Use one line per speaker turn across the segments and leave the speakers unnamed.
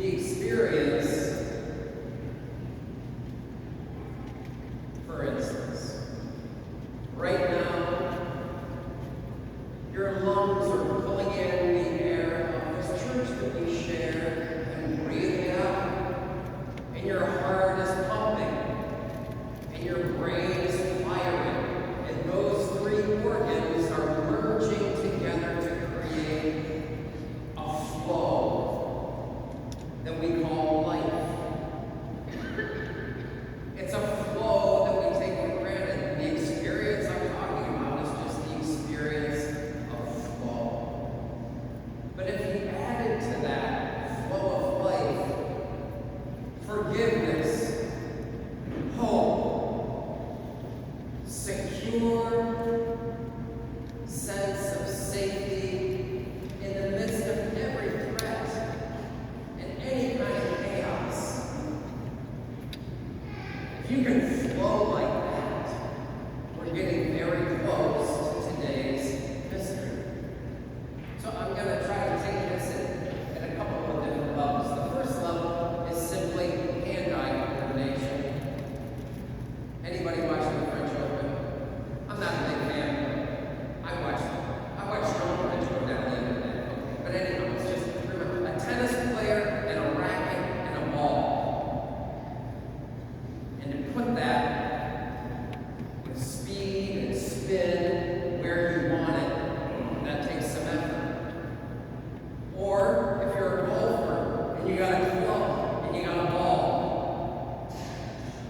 The experience, for instance, right now, your lungs are pulling in the air of this church that we share and breathing out, and your heart is pumping, and your brain is firing, and those three organs are merging together to create a flow that we call life. It's a flow that we take for granted. The experience I'm talking about is just the experience of flow. But if you added to that flow of life, forgiveness, hope, secure sense of safety in the midst of every threat and any kind of chaos. If you can flow like that, we're getting very close to today's mystery. So I'm going to try to take this at a couple of different levels. The first level is simply hand-eye coordination. Anybody watching the French Open? I'm not a big fan, but I watched Djokovic go down the other day. But anyhow, it's just remember a tennis player and a racket and a ball. And to put that with speed and spin where you want it, that takes some effort. Or if you're a golfer and you got a club and you got a ball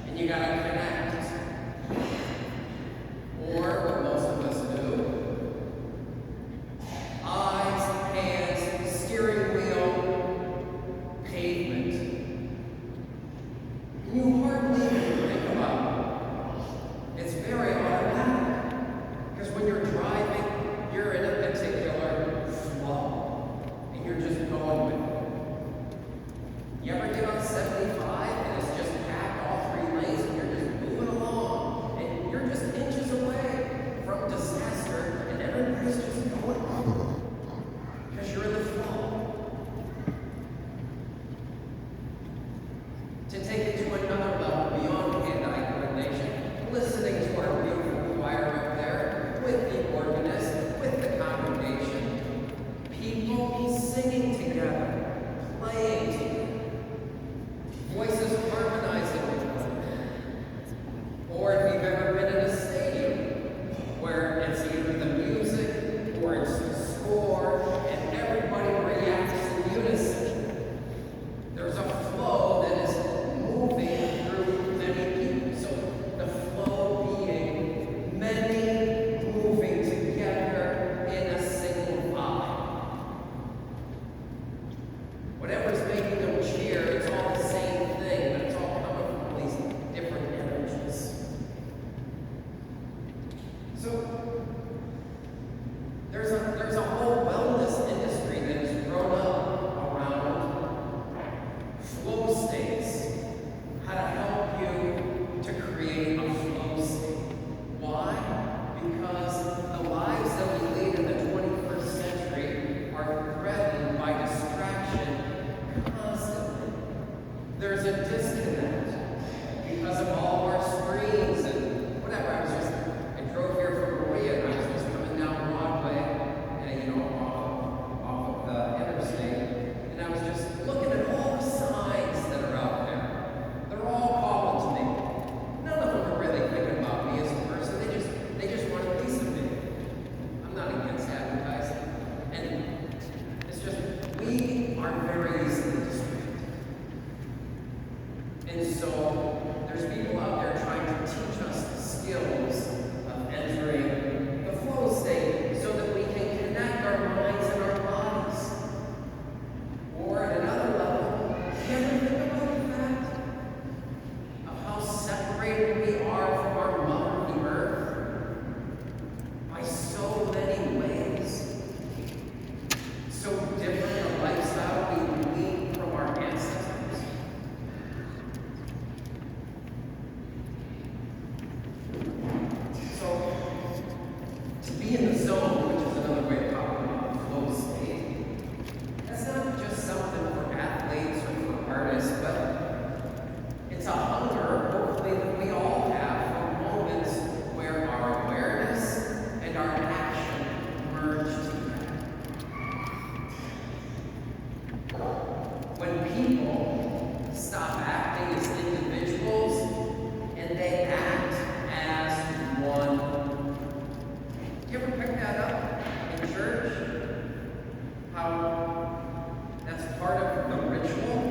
and you got to connect. Or what most of us do, eyes, hands, steering wheel, pavement. You hardly even think about it. It's very automatic. Because when you're driving, you're in a particular flow. And you're just going with it. You ever get on 75 and it's just packed all three lanes and you're just moving along and you're just inches away from disaster and everybody's just going on because you're in the flow. To take it to another level beyond hand-eye coordination, listening to our beautiful choir up there, with the organist, with the congregation, people singing together, playing together, voices harmonizing with one another. Or if you've ever been in a stadium where it's either the music or it's the score and everybody reacts in unison, there's a flow that is moving through many people. So the flow being many moving together in a single vibe. Whatever's making them cheer, it's all the same thing, but it's all coming from these different energies. So there's a whole wellness industry that has grown up around flow states, how to help you to create a flow state. Why? Because the lives that we lead in the 21st century are threatened by distraction constantly. There's a disconnect because of all our screens and whatever. I drove here from Maria and I was just coming down Broadway, and off of the interstate, and I was just looking at all the signs that are out there. They're all calling to me. None of them are really thinking about me as a person. They just want a piece of me. I'm not against advertising. And it's just, we are very easily distracted. And so there's people out there trying to teach us the skills of entering the flow state so that we can connect our minds and our bodies. Or at another level, you ever think about the fact of how separated we are from our mother, the earth, by so many ways? So different a lifestyle we When people stop acting as individuals and they act as one. You ever pick that up in church? How that's part of the ritual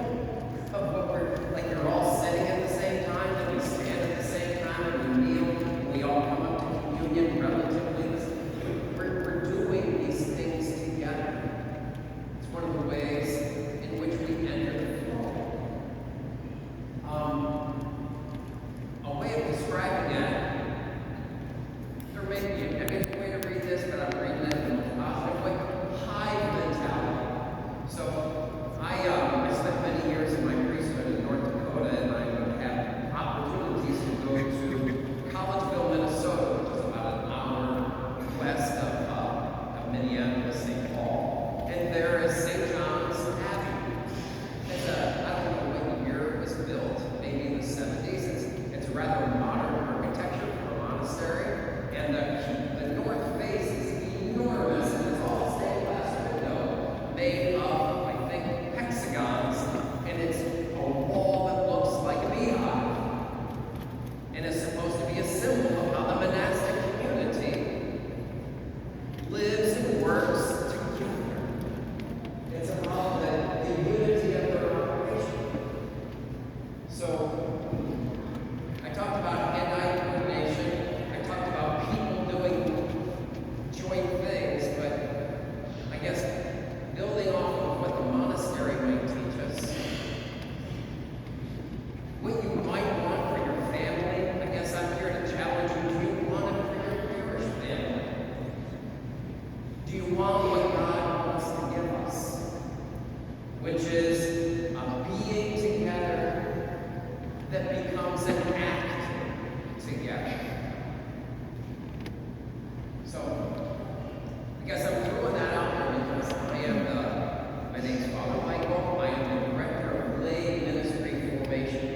of what we're like. You're all sitting at the same time, and we stand at the same time, and we kneel, and we all come up to communion relatively. We're doing these things together. It's one of the ways in which we enter the flow. A way of describing it, there may be a way to read this, but I'm reading it in a positive way. High mentality. So I spent many years in my priesthood in North Dakota, and I had opportunities to go to Collegeville, Minnesota, which is about an hour west of Minneapolis, St. Paul. And there is St. John's Abbey. It's I don't know what year it was built, maybe in the 70s. It's rather modern architecture for a monastery. And the north face is enormous, and it's all stained glass window made of, I think, hexagons. And it's a wall that looks like a beehive. And it's supposed to be a symbol of how the monastic community lives and works together. It's about the unity of their operation. So, I talked about hand-eye coordination. I talked about people doing joint things, but I guess building off of what the monastery might teach us, what you might want for your family, I guess I'm here to challenge you. Do you want it for your parish family? Do you want what God wants to give us? Which is a being together that becomes an act together. So, I guess I'm throwing that out there because my name's Father Michael. I am the director of lay ministry formation,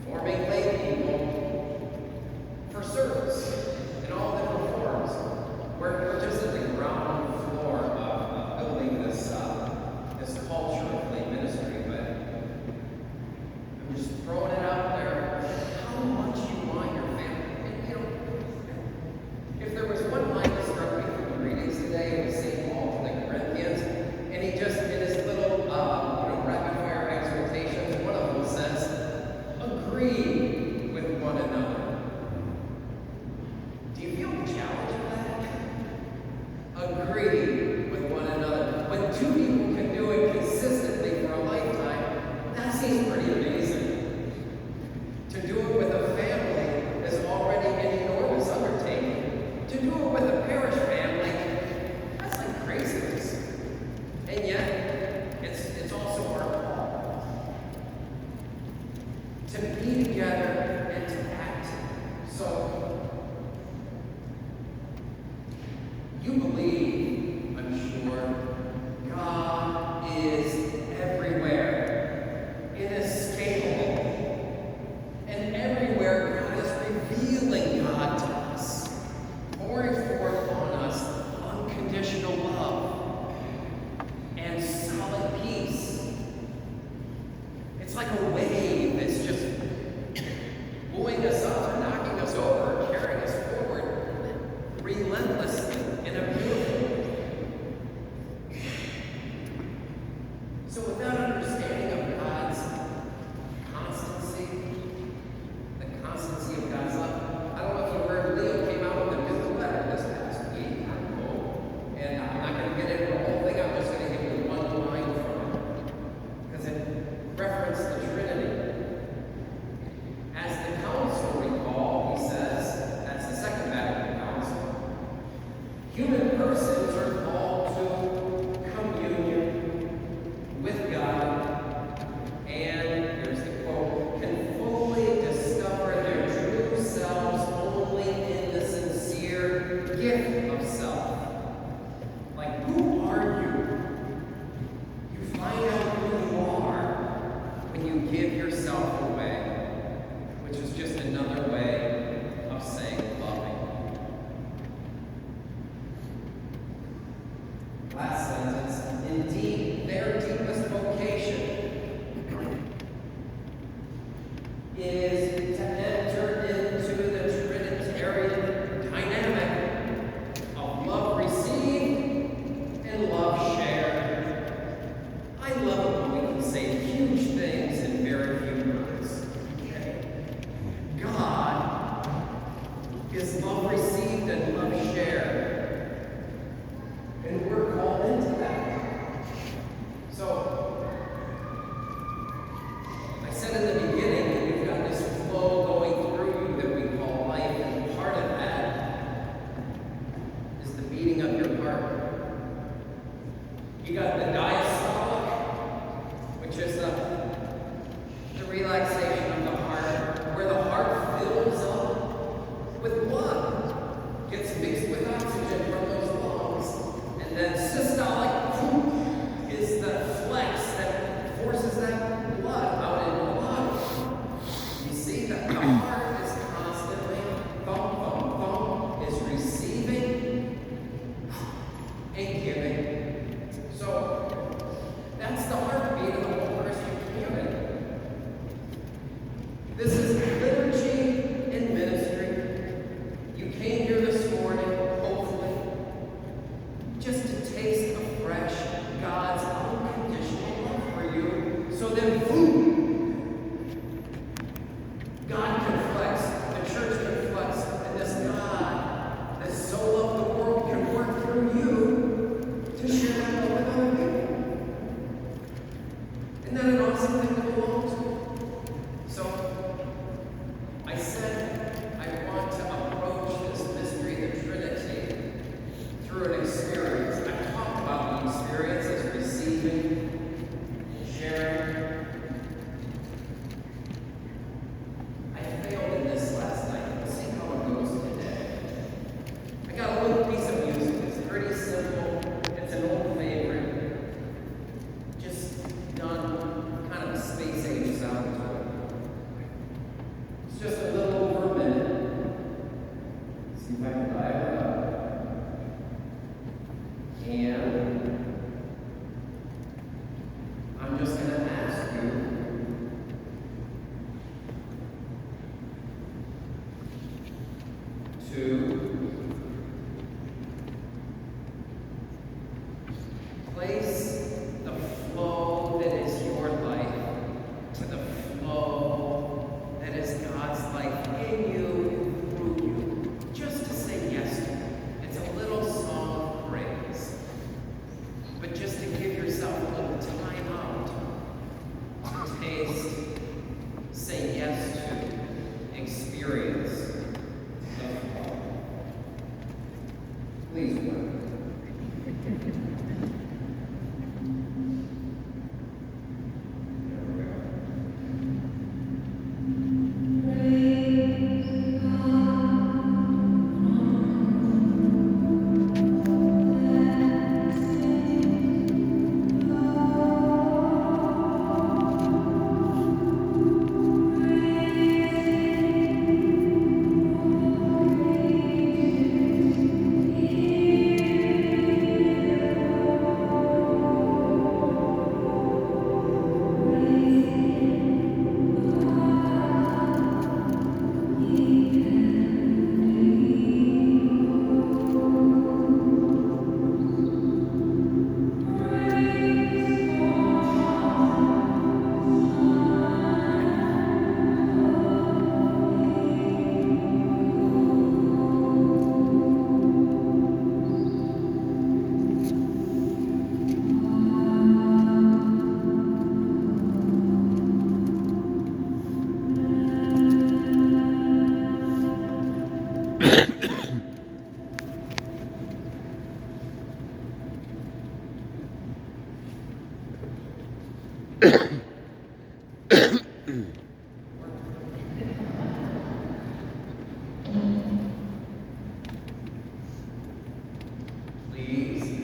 forming lay people for service in all different forms. We're just at the ground floor of building this culture of lay ministry, but I'm just throwing it out there. How much you want your family? And, if there was one line that struck me from the readings today, it was St. Paul to the Corinthians, and he just, in his little, rapid-fire exhortations, one of them says, agree with one another. Do you feel the challenge of that? Agree with one another. When two people can do it consistently for a lifetime, that seems pretty amazing. To do it with a family is already an enormous undertaking. To do it with a parish family, that's like craziness. And yet, it's also our call to be together and to act. So, you believe, I'm sure, God is everywhere, inescapable, and everywhere God is revealing God to us, pouring forth on us unconditional love and solid peace. It's like a wave that's just pulling us up or knocking us over, carrying us forward relentlessly in a beautiful way. So without understanding of God's constancy, the constancy of God's love, I don't know if you heard Leo came out with a new letter this past week, and I'm not going to get into the whole thing, I'm just going to give you one line from it, because it referenced the Trinity. As the council recall, he says, that's the Second Vatican Council, human persons are called to communion with God, and here's the quote, can fully discover their true selves only in the sincere gift of self. Like, who are you? You find out who you are when you give yourself away, which is just another way of saying loving. Last sentence, indeed, their deepest then boom, God can flex, the church can flex, and this God that so loved the world can work through you to share that love with other people. Isn't that an awesome thing to belong to? So, I said I want to approach this mystery of the Trinity through an experience. I've talked about the experience as receiving, sharing. I failed in this last night. We'll see how it goes today. I got a little piece of music. It's pretty simple. It's an old favorite. Just done kind of a space age sound to it. It's just a little over a minute. See if I can dial it up. And I'm just going to ask you to place the flow that is your life to the flow that is God's life in you and through you. Just to say yes to it. It's a little song of praise. But just to give yourself a little time out to taste, say yes to, experience the flow. Please work. Please